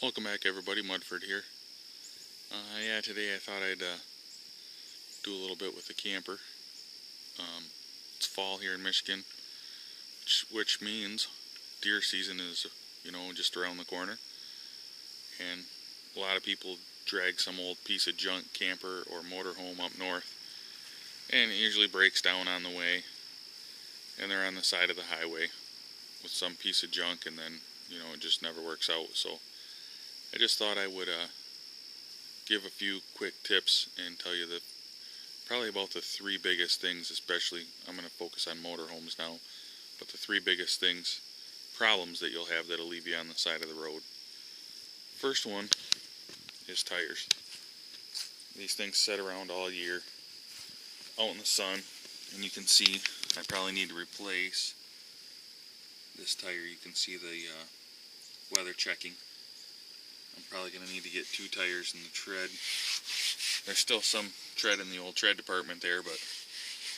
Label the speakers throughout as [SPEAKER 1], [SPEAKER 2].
[SPEAKER 1] Welcome back everybody, Mudford here. Yeah, today I thought I'd do a little bit with the camper. It's fall here in Michigan, which means deer season is, just around the corner. And a lot of people drag some old piece of junk camper or motorhome up north, and it usually breaks down on the way, and they're on the side of the highway with some piece of junk, and then, it just never works out. So I just thought I would give a few quick tips and tell you probably about the three biggest things, especially I'm going to focus on motorhomes now, but the three biggest problems that you'll have that'll leave you on the side of the road. First one is tires. These things sit around all year out in the sun, and you can see I probably need to replace this tire. You can see the weather checking. I'm probably going to need to get 2 tires in the tread. There's still some tread in the old tread department there, but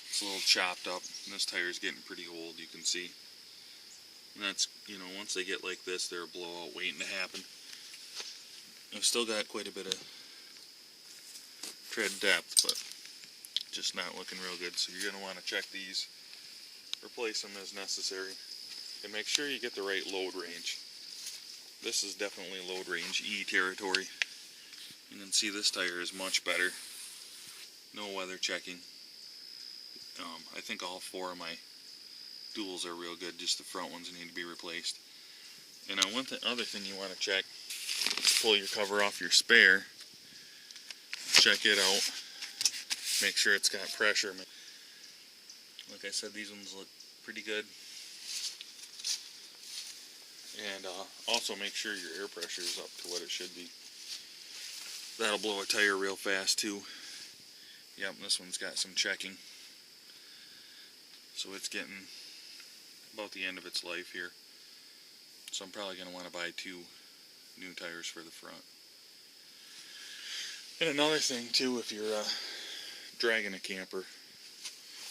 [SPEAKER 1] it's a little chopped up. And this tire is getting pretty old, you can see. And that's, once they get like this, they're a blowout waiting to happen. I've still got quite a bit of tread depth, but just not looking real good. So you're going to want to check these, replace them as necessary, and make sure you get the right load range. This is definitely load range E territory. You can see this tire is much better. No weather checking. I think all 4 of my duals are real good. Just the front ones need to be replaced. And other thing you want to check is pull your cover off your spare. Check it out. Make sure it's got pressure. Like I said, these ones look pretty good. And also make sure your air pressure is up to what it should be. That'll blow a tire real fast too. Yep, this one's got some checking. So it's getting about the end of its life here. So I'm probably going to want to buy 2 new tires for the front. And another thing too, if you're dragging a camper,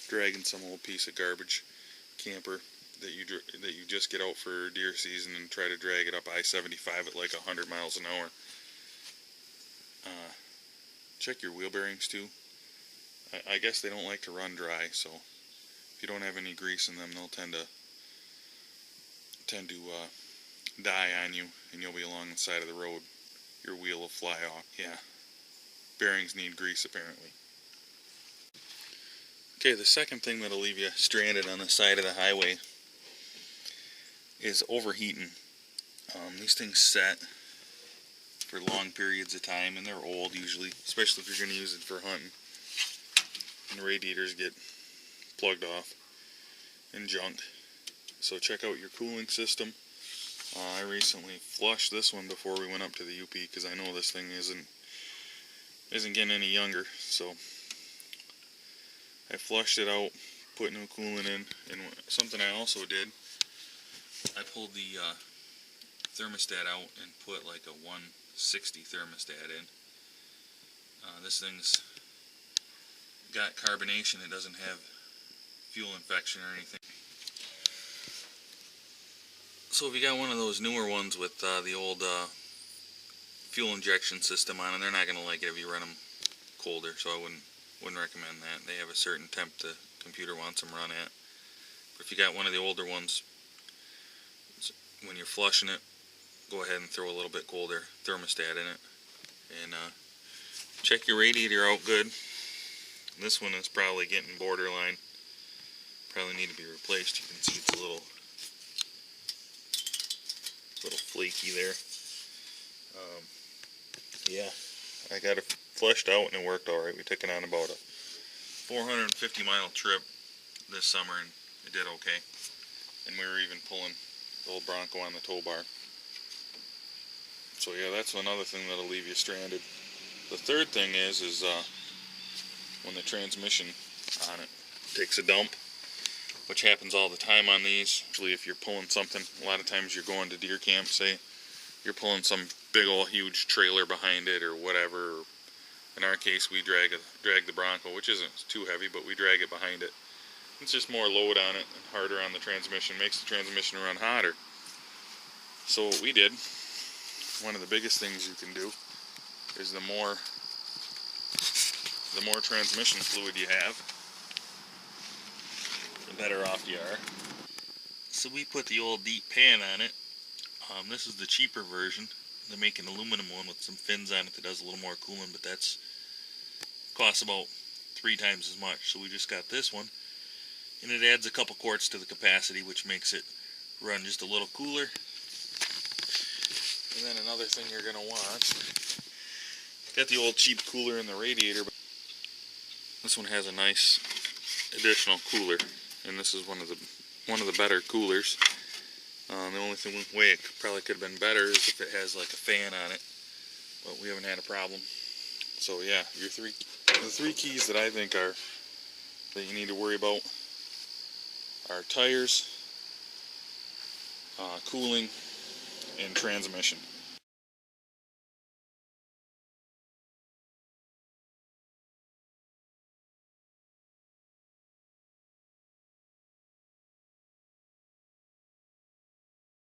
[SPEAKER 1] dragging some old piece of garbage camper that you just get out for deer season and try to drag it up I-75 at like 100 miles an hour. Check your wheel bearings too. I guess they don't like to run dry, so if you don't have any grease in them, they'll tend to die on you, and you'll be along the side of the road. Your wheel will fly off. Yeah, bearings need grease apparently. Okay, the second thing that'll leave you stranded on the side of the highway is overheating. These things set for long periods of time, and they're old usually, especially if you're going to use it for hunting. And the radiators get plugged off and junk. So check out your cooling system. I recently flushed this one before we went up to the UP because I know this thing isn't getting any younger. So I flushed it out, put new coolant in, and something I also did, I pulled the thermostat out and put like a 160 thermostat in. This thing's got carbonation. It doesn't have fuel infection or anything. So if you got one of those newer ones with the old fuel injection system on it, they're not going to like it if you run them colder, so I wouldn't recommend that. They have a certain temp the computer wants them run at. But if you got one of the older ones, when you're flushing it, go ahead and throw a little bit colder thermostat in it. And check your radiator out good. This one is probably getting borderline. Probably need to be replaced. You can see it's a little flaky there. Yeah, I got it flushed out and it worked alright. We took it on about a 450 mile trip this summer and it did okay. And we were even pulling the old Bronco on the tow bar. So yeah, that's another thing that'll leave you stranded. The third thing is when the transmission on it takes a dump, which happens all the time on these. Usually if you're pulling something, a lot of times you're going to deer camp, say, you're pulling some big old huge trailer behind it or whatever. In our case, we drag the Bronco, which isn't too heavy, but we drag it behind it. It's just more load on it and harder on the transmission, makes the transmission run hotter. So what we did one of the biggest things you can do is the more transmission fluid you have, the better off you are. So we put the old deep pan on it. This is the cheaper version. They make an aluminum one with some fins on it that does a little more cooling, but that's costs about 3 times as much. So we just got this one, and it adds a couple quarts to the capacity, which makes it run just a little cooler. And then another thing you're going to want, got the old cheap cooler in the radiator, but this one has a nice additional cooler, and this is one of the better coolers. The only way it probably could have been better is if it has like a fan on it, but we haven't had a problem. So yeah, the three keys that I think that you need to worry about are tires, cooling, and transmission.